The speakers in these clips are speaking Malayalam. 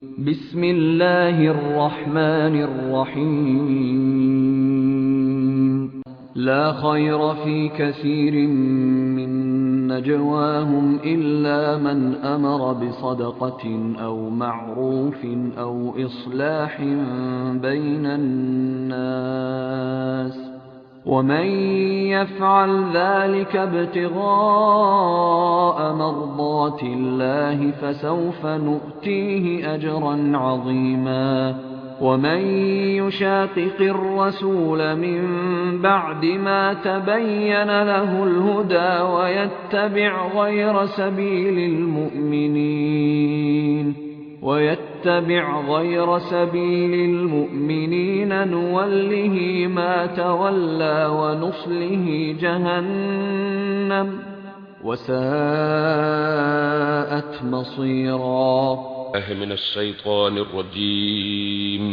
بسم الله الرحمن الرحيم لا خير في كثير من نجواهم إلا من أمر بصدقة أو معروف أو إصلاح بين الناس ومن يفعل ذلك ابتغاء مرضات الله فسوف نؤتيه أجرا عظيما ومن يشاقق الرسول من بعد ما تبين له الهدى ويتبع غير سبيل المؤمنين نوله ما تولى ونصله جهنم وساءت مصيرا. من الشيطان الرجيم.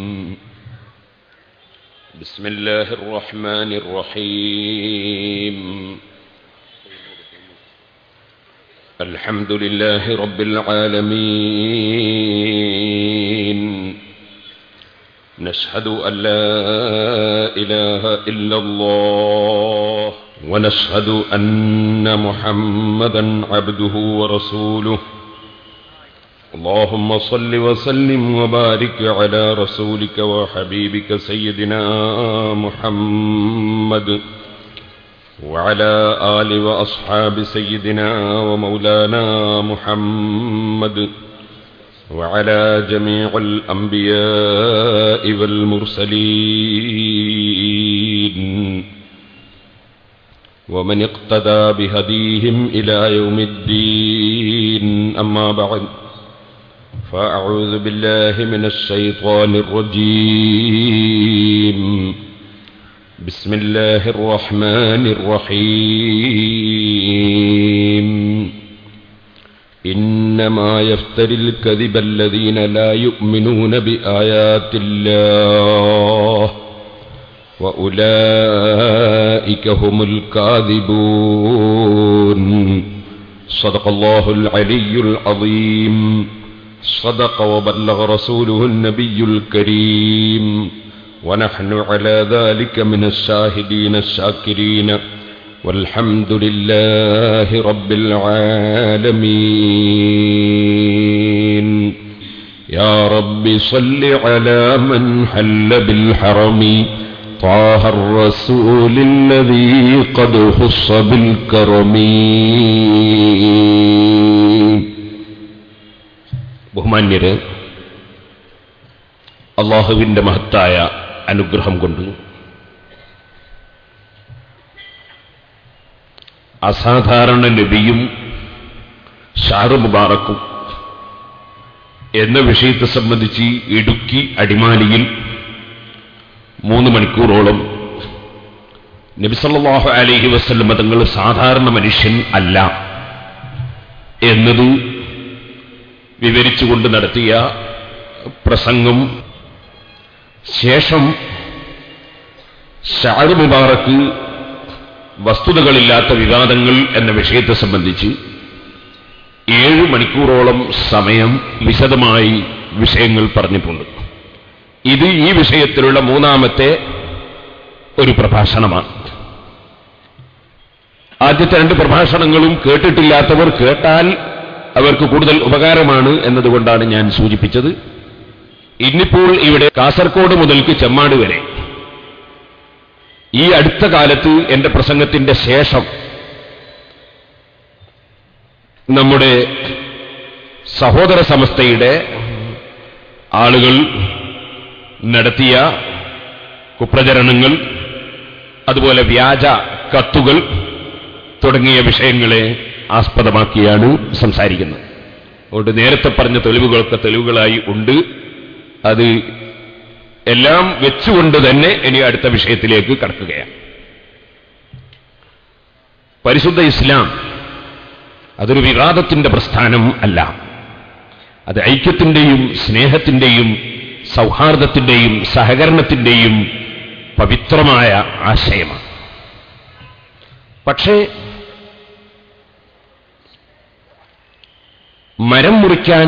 بسم الله الرحمن الرحيم. الحمد لله رب العالمين. نشهد أن لا إله إلا الله ونشهد أن محمدا عبده ورسوله. اللهم صل وسلم وبارك على رسولك وحبيبك سيدنا محمد وعلى آل وأصحاب سيدنا ومولانا محمد وعلى جميع الأنبياء والمرسلين ومن اقتدى بهديهم إلى يوم الدين. أما بعد، فأعوذ بالله من الشيطان الرجيم. بسم الله الرحمن الرحيم. إنما يفتري الكذب الذين لا يؤمنون بآيات الله وأولئك هم الكاذبون. صدق الله العلي العظيم. صدق وبلغ رسوله النبي الكريم، ونحن على ذلك من الشاهدين الشاكرين، والحمد لله رب العالمين. يا رب صل على من حل بالحرم طه الرسول الذي قد خص بالكرم. ബഹുമാന്യരെ, അല്ലാഹുവിന്റെ മഹത്തായ അനുഗ്രഹം കൊണ്ട് അസാധാരണ നബിയും ഷഹ്ർ മുബാറക്കും എന്ന വിഷയത്തെ സംബന്ധിച്ച് ഇടുക്കി അടിമാലിയിൽ 3 മണിക്കൂറോളം നബി സല്ലല്ലാഹു അലൈഹി വസല്ലം തങ്ങൾ സാധാരണ മനുഷ്യൻ അല്ല എന്നത് വിവരിച്ചുകൊണ്ട് നടത്തിയ പ്രസംഗം ശേഷം ഷഹ്ർ മുബാറക്ക് വസ്തുതകളില്ലാത്ത വിവാദങ്ങൾ എന്ന വിഷയത്തെ സംബന്ധിച്ച് 7 മണിക്കൂറോളം സമയം വിശദമായി വിഷയങ്ങൾ പറഞ്ഞിട്ടുണ്ട്. ഇത് ഈ വിഷയത്തിലുള്ള 3ാമത്തെ ഒരു പ്രഭാഷണമാണ്. ആദ്യത്തെ 2 പ്രഭാഷണങ്ങളും കേട്ടിട്ടില്ലാത്തവർ കേട്ടാൽ അവർക്ക് കൂടുതൽ ഉപകാരമാണ് എന്നതുകൊണ്ടാണ് ഞാൻ സൂചിപ്പിച്ചത്. ഇന്നിപ്പോൾ ഇവിടെ കാസർഗോഡ് മുതൽക്ക് ചെമ്മാട് വരെ ഈ അടുത്ത കാലത്ത് എന്റെ പ്രസംഗത്തിന്റെ ശേഷം നമ്മുടെ സഹോദര സമസ്തയുടെ ആളുകൾ നടത്തിയ കുപ്രചരണങ്ങൾ, അതുപോലെ വ്യാജ കത്തുകൾ തുടങ്ങിയ വിഷയങ്ങളെ ആസ്പദമാക്കിയാണ് സംസാരിക്കുന്നത്. അതുകൊണ്ട് നേരത്തെ പറഞ്ഞ തെളിവുകളൊക്കെ തെളിവുകളായി ഉണ്ട്. അത് എല്ലാം വെച്ചുകൊണ്ട് തന്നെ ഇനി അടുത്ത വിഷയത്തിലേക്ക് കടക്കുകയാണ്. പരിശുദ്ധ ഇസ്ലാം അതൊരു വിവാദത്തിന്റെ പ്രസ്ഥാനം അല്ല. അത് ഐക്യത്തിന്റെയും സ്നേഹത്തിന്റെയും സൗഹാർദ്ദത്തിന്റെയും സഹകരണത്തിന്റെയും പവിത്രമായ ആശയമാണ്. പക്ഷേ മരം മുറിക്കാൻ